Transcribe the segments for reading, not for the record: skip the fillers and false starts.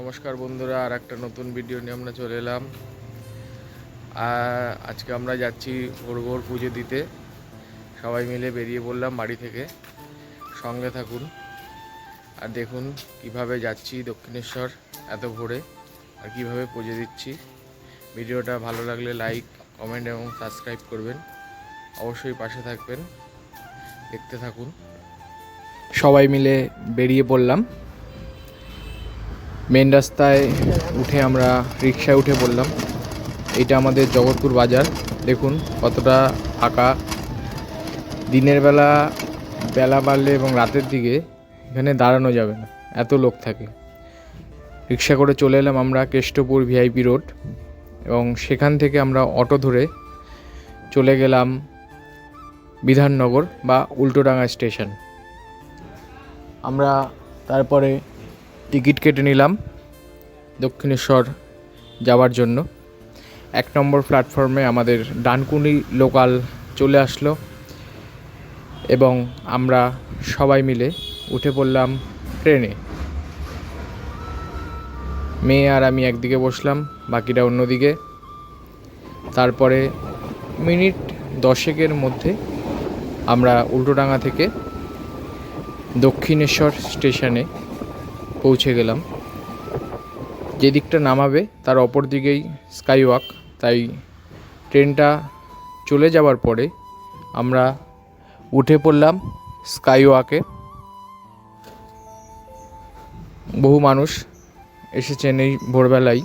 নমস্কার বন্ধুরা, আর একটা নতুন ভিডিও নিয়ে আমরা চলে এলাম। আজকে আমরা যাচ্ছি ভোর ভোর পুজো দিতে। সবাই মিলে বেরিয়ে পড়লাম বাড়ি থেকে। সঙ্গে থাকুন আর দেখুন কিভাবে যাচ্ছি দক্ষিণেশ্বর এত ভোরে, আর কিভাবে পুজো দিচ্ছি। ভিডিওটা ভালো লাগলে লাইক, কমেন্ট এবং সাবস্ক্রাইব করবেন। অবশ্যই পাশে থাকবেন, দেখতে থাকুন। সবাই মিলে বেরিয়ে পড়লাম। মেন রাস্তায় উঠে আমরা রিকশায় উঠে পড়লাম। এইটা আমাদের জগৎপুর বাজার। দেখুন কতটা ফাঁকা। দিনের বেলা বাড়লে এবং রাতের দিকে এখানে দাঁড়ানো যাবে না, এত লোক থাকে। রিকশা করে চলে এলাম আমরা কেষ্টপুর ভিআইপি রোড, এবং সেখান থেকে আমরা অটো ধরে চলে গেলাম বিধাননগর বা উল্টোডাঙ্গা স্টেশন। আমরা তারপরে টিকিট কেটে নিলাম দক্ষিণেশ্বর যাওয়ার জন্য। 1 নম্বর প্ল্যাটফর্মে আমাদের ডানকুনি লোকাল চলে আসলো, এবং আমরা সবাই মিলে উঠে পড়লাম ট্রেনে। মেয়ে আর আমি একদিকে বসলাম, বাকিটা অন্যদিকে। তারপরে মিনিট 10 মধ্যে আমরা উল্টোডাঙ্গা থেকে দক্ষিণেশ্বর স্টেশনে পৌঁছে গেলাম। যে দিকটা নামাবে তার অপর দিকেই স্কাইওয়াক, তাই ট্রেনটা চলে যাওয়ার পরে আমরা উঠে পড়লাম স্কাইওয়াকে। বহু মানুষ এসেছেন এই ভোরবেলায়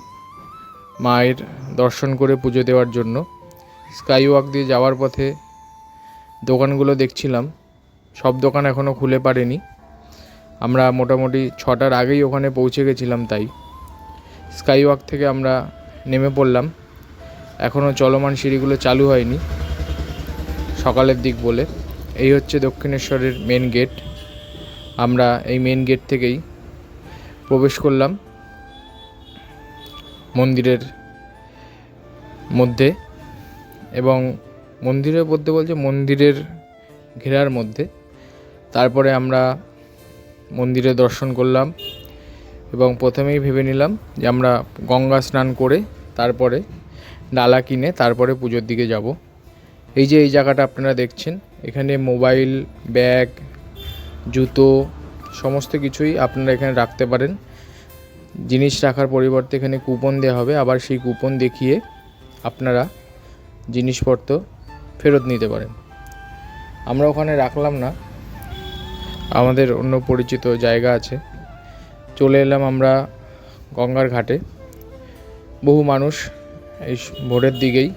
মায়ের দর্শন করে পুজো দেওয়ার জন্য। স্কাইওয়াক দিয়ে যাওয়ার পথে দোকানগুলো দেখছিলাম, সব দোকান এখনও খুলে পারেনি। আমরা মোটামুটি 6টার আগেই ওখানে পৌঁছে গেছিলাম, তাই স্কাইওয়াক থেকে আমরা নেমে পড়লাম। এখনও চলমান সিঁড়িগুলো চালু হয়নি, সকালের দিক বলে। এই হচ্ছে দক্ষিণেশ্বরের মেন গেট। আমরা এই মেন গেট থেকেই প্রবেশ করলাম মন্দিরের মধ্যে, এবং মন্দিরের মধ্যে বলছে মন্দিরের ঘেরার মধ্যে। তারপরে আমরা মন্দিরে দর্শন করলাম, এবং প্রথমেই ভেবে নিলাম যে আমরা গঙ্গা স্নান করে তারপরে ডালা কিনে তারপরে পুজোর দিকে যাব। এই যে এই জায়গাটা আপনারা দেখছেন, এখানে মোবাইল, ব্যাগ, জুতো সমস্ত কিছুই আপনারা এখানে রাখতে পারেন। জিনিস রাখার পরিবর্তে এখানে কুপন দেওয়া হবে, আবার সেই কুপন দেখিয়ে আপনারা জিনিসপত্র ফেরত নিতে পারেন। আমরা ওখানে রাখলাম না, আমাদের অন্য পরিচিত জায়গা আছে। চলে এলাম আমরা গঙ্গার ঘাটে। বহু মানুষ এই ভোরের দিকেই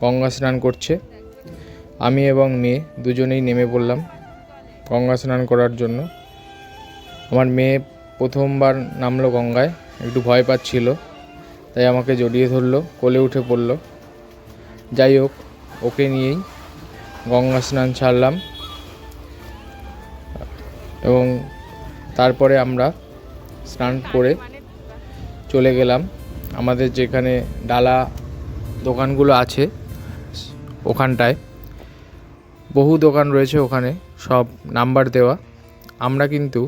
গঙ্গা স্নান করছে। আমি এবং মেয়ে দুজনেই নেমে পড়লাম গঙ্গা স্নান করার জন্য। আমার মেয়ে প্রথমবার নামলো গঙ্গায়, একটু ভয় পাচ্ছিল, তাই আমাকে জড়িয়ে ধরলো, কোলে উঠে পড়লো। যাই হোক, ওকে নিয়েই গঙ্গা স্নান ছাড়লাম, এবং তারপরে আমরা স্নান করে চলে গেলাম আমাদের যেখানে ডালা দোকানগুলো আছে ওখানটায়। বহু দোকান রয়েছে ওখানে, সব নাম্বার দেওয়া। আমরা কিন্তু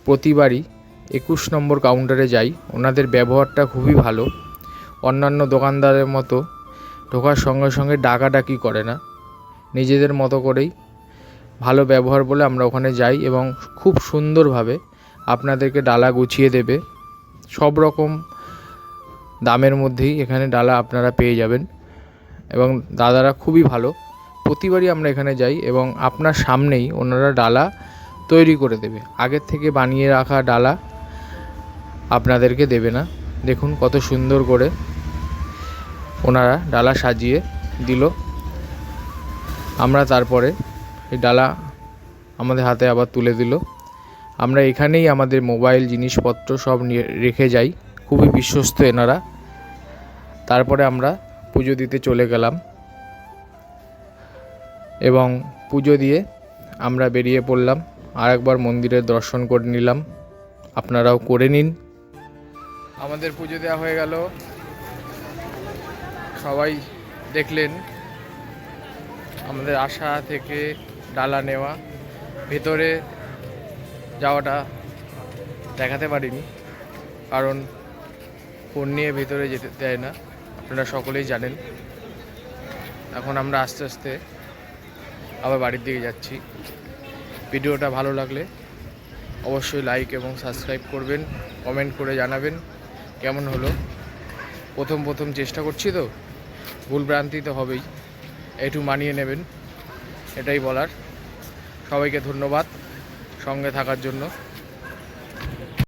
প্রতিবারই 21 নম্বর কাউন্টারে যাই। ওনাদের ব্যবহারটা খুবই ভালো। অন্যান্য দোকানদারের মতো ঢোকার সঙ্গে সঙ্গে ডাকাডাকি করে না, নিজেদের মতো করেই ভালো ব্যবহার বলে আমরা ওখানে যাই, এবং খুব সুন্দরভাবে আপনাদেরকে ডালা গুছিয়ে দেবে। সব রকম দামের মধ্যেই এখানে ডালা আপনারা পেয়ে যাবেন, এবং দাদারা খুবই ভালো। প্রতিবারই আমরা এখানে যাই, এবং আপনার সামনেই ওনারা ডালা তৈরি করে দেবে। আগের থেকে বানিয়ে রাখা ডালা আপনাদেরকে দেবে না। দেখুন কত সুন্দর করে ওনারা ডালা সাজিয়ে দিল। আমরা তারপরে এই ডালা আমাদের হাতে আবার তুলে দিল। আমরা এখানেই আমাদের মোবাইল, জিনিসপত্র সব নিয়ে রেখে যাই, খুবই বিশ্বস্ত এনারা। তারপরে আমরা পুজো দিতে চলে গেলাম, এবং পুজো দিয়ে আমরা বেরিয়ে পড়লাম। আরেকবার মন্দিরের দর্শন করে নিলাম, আপনারাও করে নিন। আমাদের পুজো দেওয়া হয়ে গেল, সবাই দেখলেন। আমাদের আশা থেকে ডালা নেওয়া, ভেতরে যাওয়াটা দেখাতে পারিনি, কারণ ফোন নিয়ে ভেতরে যেতে দেয় না, আপনারা সকলেই জানেন। এখন আমরা আস্তে আস্তে আবার বাড়ির দিকে যাচ্ছি। ভিডিওটা ভালো লাগলে অবশ্যই লাইক এবং সাবস্ক্রাইব করবেন, কমেন্ট করে জানাবেন কেমন হলো। প্রথম চেষ্টা করছি তো, ভুলভ্রান্তি তো হবেই, একটু মানিয়ে নেবেন, এটাই বলার। সবাইকে ধন্যবাদ সঙ্গে থাকার জন্য।